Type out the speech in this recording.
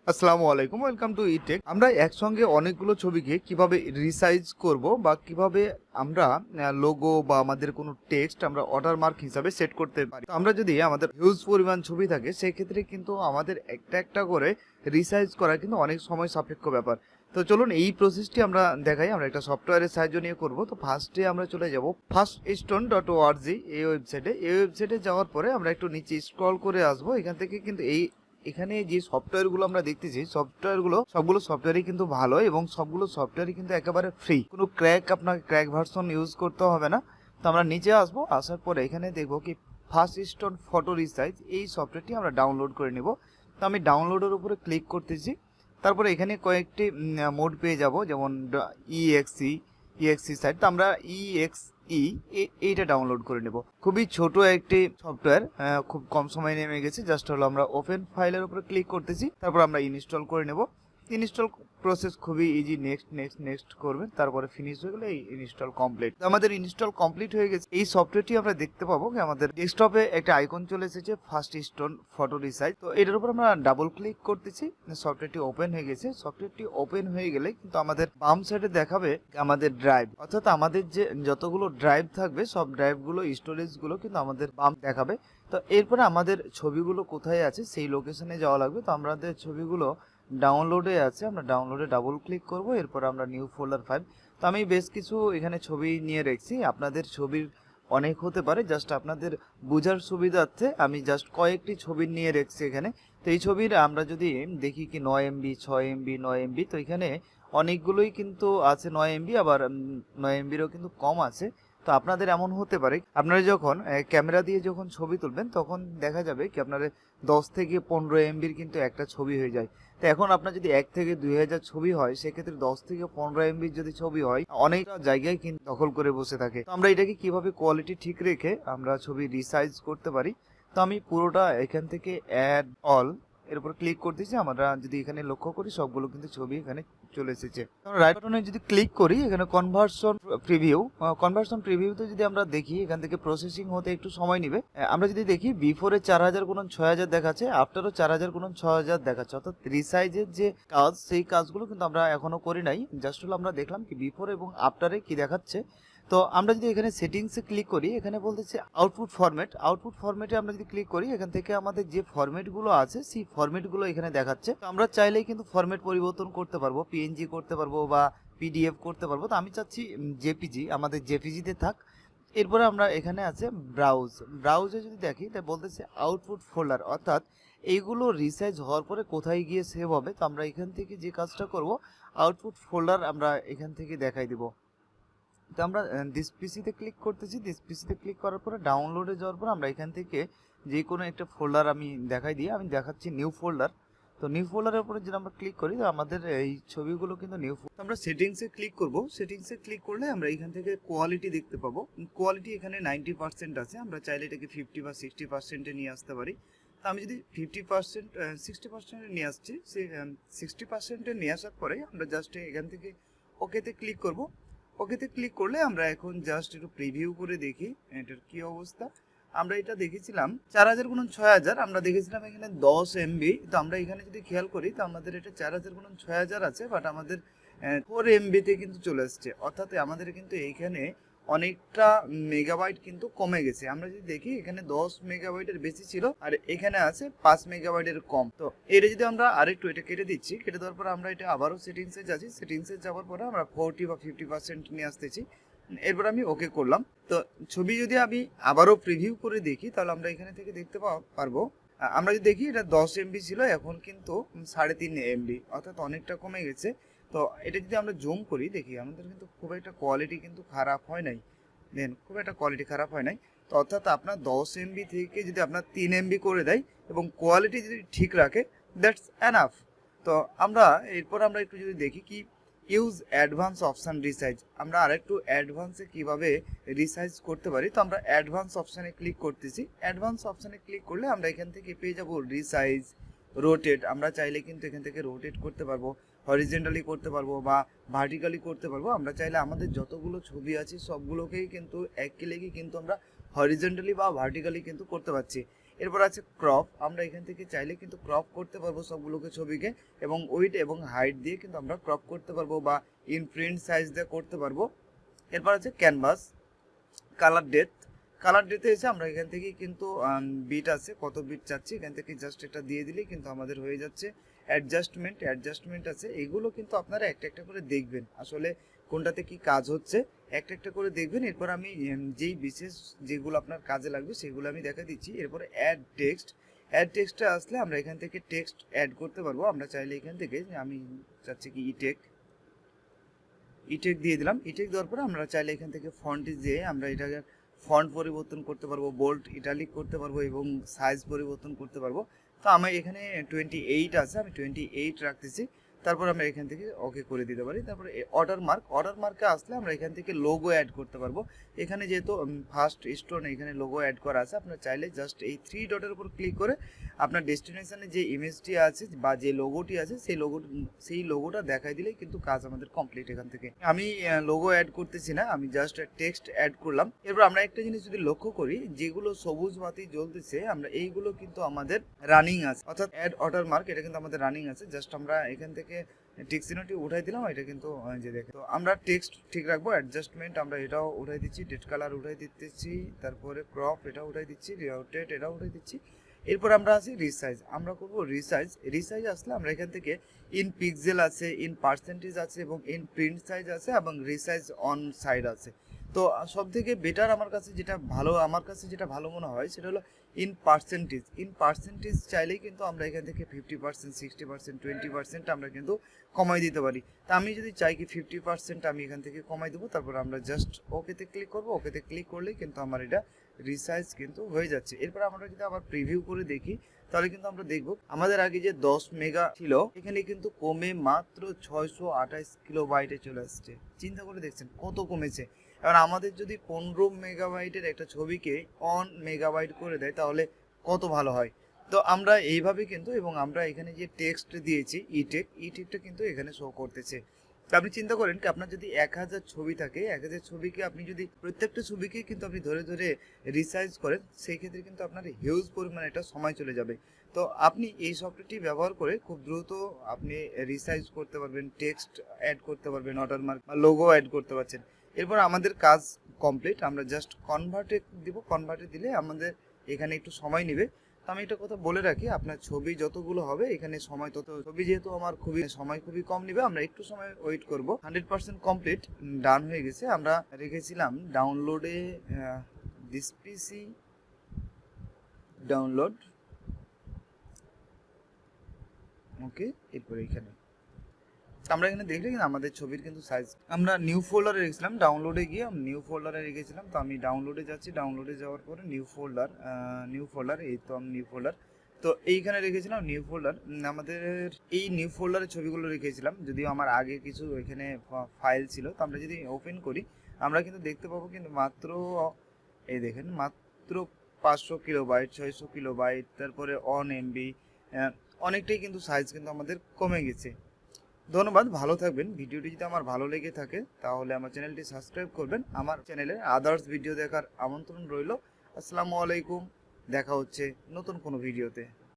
আসসালামু আলাইকুম, welcome to ইটেক। আমরা একসঙ্গে অনেকগুলো ছবিকে কিভাবে রিসাইজ করব বা কিভাবে আমরা লোগো বা আমাদের কোনো টেক্সট আমরা ওয়াটারমার্ক হিসাবে সেট করতে পারি। তো আমরা যদি আমাদের হিউজ পরিমাণ ছবি থাকে সেক্ষেত্রে কিন্তু আমাদের একটা একটা করে রিসাইজ করা কিন্তু অনেক সময় সাপেক্ষ ব্যাপার। তো চলুন এই প্রসেসটি আমরা দেখাই। আমরা একটা সফটওয়্যারের সাহায্য নিয়ে করব। তো ফার্স্টে আমরা চলে যাব firststone.org এই ওয়েবসাইটে যাওয়ার পরে আমরা একটু নিচে স্ক্রল করে আসবো। এখান থেকে কিন্তু এখানে যে সফটওয়্যারগুলো আমরা দেখতেছি সবগুলো সফটওয়্যারই কিন্তু ভালো এবং সবগুলো সফটওয়্যারই কিন্তু একেবারে ফ্রি। কোনো আপনাকে ক্র্যাক ভার্সন ইউজ করতে হবে না। তো আমরা নিচে আসবো, আসার পরে এখানে দেখবো কি ফার্স্ট স্টোন ফটো রিসাইজ এই সফটওয়্যারটি আমরা ডাউনলোড করে নেব। তো আমি ডাউনলোডের উপরে ক্লিক করতেছি। তারপরে এখানে কয়েকটি মোড পেয়ে যাব, যেমন ইএক্সি সাইট। তো আমরা এইটা ডাউনলোড করে নেব। খুবই ছোট একটি সফটওয়্যার, খুব কম সময় নেমে গেছে। জাস্ট হলো আমরা ওপেন ফাইলের উপরে ক্লিক করতেছি, তারপর আমরা ইনস্টল করে নেব। ইনস্টল প্রসেস খুবই ইজি। নেক্সট করবেন, তারপরে ফিনিশ হয়ে গেলে এই ইনস্টল কমপ্লিট। আমাদের ইনস্টল কমপ্লিট হয়ে গেছে। এই সফটওয়্যারটি আমরা দেখতে পাবো যে আমাদের ডেস্কটপে একটা আইকন চলে এসেছে, ফার্স্ট স্টোন ফটো রিসাইজ। তো এটার উপর আমরা ডাবল ক্লিক করতেছি, সফটওয়্যারটি ওপেন হয়ে গেছে। সফটওয়্যারটি ওপেন হয়ে গেলে কিন্তু আমাদের বাম সাইডে দেখাবে আমাদের ড্রাইভ, অর্থাৎ আমাদের যে যতগুলো ড্রাইভ থাকবে সব ড্রাইভগুলো স্টোরেজগুলো কিন্তু আমাদের বাম দেখাবে। তো এরপরে আমাদের ছবিগুলো কোথায় আছে সেই লোকেশনে যাওয়া লাগবে। তো আমাদের ছবিগুলো ডাউনলোডে আছে, আমরা ডাউনলোডে ডাবল ক্লিক করব। এরপর আমরা নিউ ফোল্ডার 5। তো আমি বেশ কিছু এখানে ছবি নিয়ে রেখেছি। আপনাদের ছবির অনেক হতে পারে, জাস্ট আপনাদের বোঝার সুবিধার্থে আমি জাস্ট কয়েকটি ছবি নিয়ে রেখেছি এখানে। তো এই ছবির আমরা যদি দেখি কি 9 MB 6 MB 9 MB, তো এখানে অনেকগুলোই কিন্তু আছে 9 MB, আবার 9 MBরও কিন্তু কম আছে। তো আপনাদের এমন হতে পারে, আপনারা যখন ক্যামেরা দিয়ে যখন ছবি তুলবেন তখন দেখা যাবে কি আপনার 10 থেকে 15 MBর কিন্তু একটা ছবি হয়ে যায়। তো এখন আপনার যদি 1 থেকে 2000 ছবি হয়, সেক্ষেত্রে 10 থেকে 15 MBর যদি ছবি হয় অনেক জায়গায় কিন্তু দখল করে বসে থাকে। তো আমরা এটাকে কিভাবে কোয়ালিটি ঠিক রেখে আমরা ছবি রিসাইজ করতে পারি। তো আমি পুরোটা এখান থেকে অ্যাড অল এর উপর ক্লিক করতেছি। আমরা যদি এখানে লক্ষ্য করি সবগুলো কিন্তু ছবি এখানে চলে এসেছে। রাইট বাটনে যদি ক্লিক করি, এখানে কনভার্সন প্রিভিউতে যদি আমরা দেখি, এখান থেকে প্রসেসিং হতে একটু সময় নেবে। আমরা যদি দেখি বিফোরে 4000 গুণন 6000 দেখাচ্ছে, আফটারও 4000 গুণন 6000 দেখাচ্ছে। অর্থাৎ রিসাইজের যে কাজ সেই কাজগুলো কিন্তু আমরা এখনো করি নাই। জাস্ট হলো আমরা দেখলাম কি বিফোর এবং আফটারে কি দেখাচ্ছে। তো আমরা যদি এখানে সেটিংসে ক্লিক করি, এখানে বলতেছে আউটপুট ফরম্যাটে আমরা যদি ক্লিক করি, এখান থেকে আমাদের যে ফরম্যাটগুলো আছে সেই ফরম্যাটগুলো এখানে দেখাচ্ছে। তো আমরা চাইলেই কিন্তু ফরম্যাট পরিবর্তন করতে পারবো, পিএনজি করতে পারবো বা পিডিএফ করতে পারবো। তো আমি চাচ্ছি জেপিজি, আমাদের জেপিজিতে থাক। এরপরে আমরা এখানে আছে ব্রাউজে যদি দেখি, তাই বলতেছে আউটপুট ফোল্ডার, অর্থাৎ এইগুলো রিসাইজ হওয়ার পরে কোথায় গিয়ে সেভ হবে। তো আমরা এখান থেকে যে কাজটা করব, আউটপুট ফোল্ডার আমরা এখান থেকে দেখাই দিব। তো আমরা দিস পিসিতে ক্লিক করতেছি। দিস পিসিতে ক্লিক করার পরে ডাউনলোডে যাওয়ার পর আমরা এখান থেকে যে কোনো একটা ফোল্ডার আমি দেখাচ্ছি নিউ ফোল্ডার। তো নিউ ফোল্ডারের উপরে যদি আমরা ক্লিক করি, তো আমাদের এই ছবিগুলো কিন্তু আমরা সেটিংসে ক্লিক করব। সেটিংসে ক্লিক করলে আমরা এখান থেকে কোয়ালিটি দেখতে পাবো। কোয়ালিটি এখানে 90% আছে, আমরা চাইলে এটাকে 50 বা 60%-এ নিয়ে আসতে পারি। তো আমি যদি 50% 60%-এ নিয়ে আসছি, সেই 60%-এ নিয়ে আসার পরে আমরা জাস্ট এখান থেকে ওকেতে ক্লিক করব। ওকেতে ক্লিক করলে আমরা এখন জাস্ট একটু প্রিভিউ করে দেখি এটার কি অবস্থা। আমরা এটা দেখেছিলাম 4000 গুণন 6000, আমরা দেখেছিলাম এখানে 10 MB। তো আমরা এখানে যদি খেয়াল করি, তো আমাদের এটা 4000 গুণন 6000 আছে, বাট আমাদের 4 MB-তে কিন্তু চলে আসছে। অর্থাৎ আমাদের কিন্তু এইখানে অনেকটা মেগাবাইট কিন্তু কমে গেছে। আমরা যদি দেখি, এখানে 10 মেগাবাইটের বেশি ছিল আর এখানে আছে 5 মেগাবাইটের কম। তো এটা যদি আমরা আরেকটু এটা কেটে দিচ্ছি, কেটে দেওয়ার পর আমরা এটা আবারও সেটিংসে যাচ্ছি। সেটিংসে যাওয়ার পরে আমরা 40 বা 50% নিয়ে আসতেছি। এরপর আমি ওকে করলাম। তো ছবি যদি আমি আবারও প্রিভিউ করে দেখি, তাহলে আমরা এখানে থেকে দেখতে পারবো, আমরা যদি দেখি এটা 10 MB ছিল, এখন কিন্তু 3.5 MB, অর্থাৎ অনেকটা কমে গেছে। তো এটা যদি আমরা জুম করি দেখি, আমাদের কিন্তু খুব একটা কোয়ালিটি কিন্তু খারাপ হয় নাই। তো অর্থাৎ আপনার 10 MB থেকে যদি আপনার 3 MB করে দেয় এবং কোয়ালিটি যদি ঠিক রাখে, দ্যাটস এনাফ। তো এরপর আমরা একটু যদি দেখি কি ইউজ অ্যাডভান্স অপশান রিসাইজ, আমরা আরেকটু অ্যাডভান্সে কিভাবে রিসাইজ করতে পারি। তো আমরা অ্যাডভান্স অপশানে ক্লিক করতেছি। অ্যাডভান্স অপশানে ক্লিক করলে আমরা এখান থেকে পেয়ে যাব রিসাইজ, রোটেট। আমরা চাইলে কিন্তু এখান থেকে রোটেট করতে পারবো, হরিজেন্টালি করতে পারবো বা ভার্টিক্যালি করতে পারবো। আমরা চাইলে আমাদের যতগুলো ছবি আছে সবগুলোকেই কিন্তু এক ক্লিকে কিন্তু আমরা হরিজেন্টালি বা ভার্টিক্যালি কিন্তু করতে পারছি। এরপর আছে ক্রপ, আমরা এখান থেকে চাইলে কিন্তু ক্রপ করতে পারবো সবগুলোকে ছবিকে, এবং উইডথ এবং হাইট দিয়ে কিন্তু আমরা ক্রপ করতে পারবো বা ইন প্রিন্ট সাইজ দিয়ে করতে পারবো। এরপর আছে ক্যানভাস। কালার ডেপথ, কালার ডেপথে এসে আমরা এখান থেকে কিন্তু বিট আছে, কত বিট চাচ্ছি এখান থেকে জাস্ট এটা দিয়ে দিলেই কিন্তু আমাদের হয়ে যাচ্ছে। অ্যাডজাস্টমেন্ট আছে, এগুলো কিন্তু আপনারা একটা একটা করে দেখবেন আসলে কোনটাতে কি কাজ হচ্ছে, একটা একটা করে দেখবেন। এরপর আমি যেই বিশেষ যেগুলো আপনার কাজে লাগবে সেগুলো আমি দেখা দিচ্ছি। এরপরে অ্যাড টেক্সটে আসলে আমরা এখান থেকে টেক্সট অ্যাড করতে পারবো। আমরা চাইলে এখান থেকে, আমি চাচ্ছি কি ইটেক দিয়ে দিলাম। ইটেক দেওয়ার পরে আমরা চাইলে এখান থেকে ফন্ট দিয়ে আমরা এটাকে ফন্ট পরিবর্তন করতে পারবো, বোল্ড ইটালিক করতে পারবো এবং সাইজ পরিবর্তন করতে পারবো। তো আমার এখানে 28 আছে, আমি 28 রাখতেছি। তারপর আমরা এখান থেকে ওকে করে দিতে পারি। তারপরে অর্ডার মার্কে আসলে আমরা এখান থেকে লোগো অ্যাড করতে পারবো। এখানে যেহেতু ফার্স্ট স্টোন এখানে লোগো অ্যাড করা আছে, আপনার চাইলে জাস্ট এই 3 ডটের উপর ক্লিক করে আপনার ডেস্টিনেশনে যে ইমেজটি আছে বা যে লোগোটি আছে সেই লোগোটা দেখাই দিলেই কিন্তু কাজ আমাদের কমপ্লিট। এখান থেকে আমি লোগো অ্যাড করতেছি না, আমি জাস্ট টেক্সট অ্যাড করলাম। এরপর আমরা একটা জিনিস যদি লক্ষ্য করি, যেগুলো সবুজ বাতি জ্বলতেছে আমরা এইগুলো কিন্তু আমাদের রানিং আছে, অর্থাৎ অ্যাড অর্ডার মার্ক এটা কিন্তু আমাদের রানিং আছে। জাস্ট আমরা এখান থেকে টেক্সট চিহ্নটি উঠাই দিলাম, এটা কিন্তু যে দেখে। তো আমরা টেক্সট ঠিক রাখবো, অ্যাডজাস্টমেন্ট আমরা এটাও উঠাই দিচ্ছি, ডেট কালার উঠাই দিতেছি, তারপরে ক্রপ এটা উঠাই দিচ্ছি, রোটেট এটা উঠাই দিচ্ছি। এরপর আমরা আছি রিসাইজ, আমরা করবো রিসাইজ আসলে আমরা এখান থেকে ইন পিক্সেল আছে, ইন পার্সেন্টেজ আছে এবং ইন প্রিন্ট সাইজ আছে এবং রিসাইজ অন সাইড আছে। তো সব থেকে বেটার আমার কাছে যেটা ভালো মনে হয় সেটা হলো ইন পার্সেন্টেজ চাইলেই কিন্তু আমরা এখান থেকে 50%, 60%, 20% আমরা কিন্তু কমাই দিতে পারি। তা আমি যদি চাই কি 50% আমি এখান থেকে কমাই দেবো, তারপর আমরা জাস্ট ওকেতে ক্লিক করবো। ওকেতে ক্লিক করলেই কিন্তু আমার এটা রিসাইজ কিন্তু হয়ে যাচ্ছে। এরপর আমরা যদি আবার প্রিভিউ করে দেখি তাহলে কিন্তু আমরা দেখব আমাদের আগে যে 10 মেগা ছিল এখানে কিন্তু কমে মাত্র 628 কিলোবাইটে চলে আসছে। চিন্তা করে দেখছেন কত কমেছে। এবার আমাদের যদি 15 মেগাবাইটের একটা ছবিকে 1 মেগাবাইট করে দেয় তাহলে কত ভালো হয়। তো আমরা এইভাবে কিন্তু, এবং আমরা এখানে যে টেক্সট দিয়েছি ইটেকটা কিন্তু এখানে শো করতেছে। তো আপনি চিন্তা করেন কি আপনার যদি 1000 ছবি থাকে, 1000 ছবিকে আপনি যদি প্রত্যেকটা ছবিকে কিন্তু আপনি ধরে ধরে রিসাইজ করেন, সেই ক্ষেত্রে কিন্তু আপনার হিউজ পরিমাণে একটা সময় চলে যাবে। তো আপনি এই সফটওয়্যারটি ব্যবহার করে খুব দ্রুত আপনি রিসাইজ করতে পারবেন, টেক্সট অ্যাড করতে পারবেন, ওয়াটারমার্ক বা লোগো অ্যাড করতে পারছেন। এরপর আমাদের কাজ কমপ্লিট, আমরা জাস্ট কনভার্টে দিব। কনভার্টে দিলে আমাদের এখানে একটু সময় নেবে। তো আমি একটা কথা বলে রাখি, আপনার ছবি যতগুলো হবে এখানে সময় তত, ছবি যেহেতু আমার সময় খুবই কম নেবে, আমরা একটু সময় ওয়েট করব। 100% কমপ্লিট, ডান হয়ে গেছে। আমরা রেখেছিলাম ডাউনলোডে, দিস পিসি ডাউনলোড, ওকে। এরপরে এখানে আমরা এখানে দেখলে কিন্তু আমাদের ছবির কিন্তু সাইজ, আমরা নিউ ফোল্ডারে রেখেছিলাম, ডাউনলোডে গিয়ে নিউ ফোল্ডারে রেখেছিলাম। তো আমি ডাউনলোডে যাচ্ছি, ডাউনলোডে যাওয়ার পরে নিউ ফোল্ডার, এই তো আমি নিউ ফোল্ডার, তো এইখানে রেখেছিলাম নিউ ফোল্ডার। আমাদের এই নিউ ফোল্ডারে ছবিগুলো রেখেছিলাম, যদিও আমার আগে কিছু এখানে ফাইল ছিল। তো আমরা যদি ওপেন করি আমরা কিন্তু দেখতে পাবো কিন্তু মাত্র, এই দেখেন মাত্র 500 কিলোবাইট, 600 কিলোবাইট, তারপরে 1 MB, অনেকটাই কিন্তু সাইজ কিন্তু আমাদের কমে গেছে। ধন্যবাদ, ভালো থাকবেন। ভিডিওটি যদি আমার ভালো লেগে থাকে তাহলে আমার চ্যানেলটি সাবস্ক্রাইব করবেন। আমার চ্যানেলে আদার্স ভিডিও দেখার আমন্ত্রণ রইল। আসসালামু আলাইকুম, দেখা হচ্ছে নতুন কোনো ভিডিওতে।